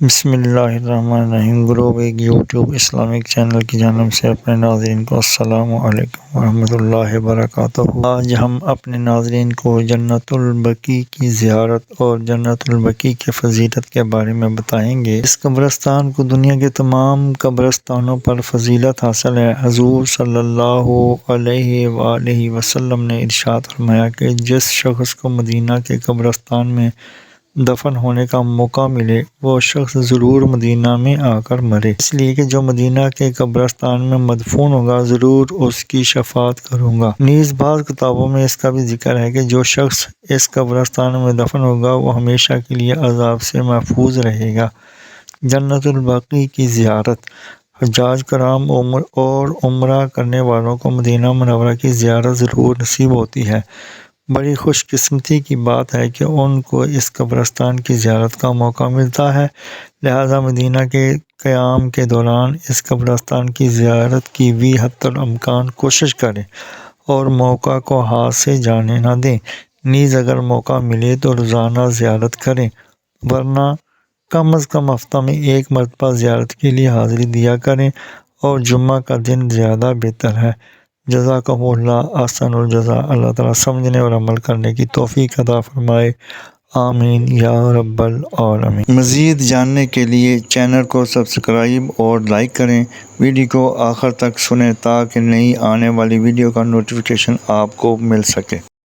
بسم اللہ الرحمن الرحیم۔ گروب ایک یوٹیوب اسلامک چینل کی جانب سے اپنے ناظرین کو السلام علیکم ورحمۃ اللہ وبرکاتہ۔ آج ہم اپنے ناظرین کو جنت البقیع کی زیارت اور جنت البقیع کے فضیلت کے بارے میں بتائیں گے۔ اس قبرستان کو دنیا کے تمام قبرستانوں پر فضیلت حاصل ہے۔ حضور صلی اللہ علیہ وآلہ وسلم نے ارشاد فرمایا کہ جس شخص کو مدینہ کے قبرستان میں دفن ہونے کا موقع ملے وہ شخص ضرور مدینہ میں آ کر مرے، اس لیے کہ جو مدینہ کے قبرستان میں مدفون ہوگا ضرور اس کی شفاعت کروں گا۔ نیز بعض کتابوں میں اس کا بھی ذکر ہے کہ جو شخص اس قبرستان میں دفن ہوگا وہ ہمیشہ کے لیے عذاب سے محفوظ رہے گا۔ جنت البقیع کی زیارت۔ حجاج کرام اور عمرہ کرنے والوں کو مدینہ منورہ کی زیارت ضرور نصیب ہوتی ہے۔ بڑی خوش قسمتی کی بات ہے کہ ان کو اس قبرستان کی زیارت کا موقع ملتا ہے، لہذا مدینہ کے قیام کے دوران اس قبرستان کی زیارت کی بھی حتی الامکان کوشش کریں اور موقع کو ہاتھ سے جانے نہ دیں۔ نیز اگر موقع ملے تو روزانہ زیارت کریں، ورنہ کم از کم ہفتہ میں ایک مرتبہ زیارت کے لیے حاضری دیا کریں، اور جمعہ کا دن زیادہ بہتر ہے۔ جزاکم اللہ احسن الجزا۔ اللہ تعالیٰ سمجھنے اور عمل کرنے کی توفیق عطا فرمائے، آمین یا رب العالمین۔ مزید جاننے کے لیے چینل کو سبسکرائب اور لائک کریں، ویڈیو کو آخر تک سنیں تاکہ نئی آنے والی ویڈیو کا نوٹیفیکیشن آپ کو مل سکے۔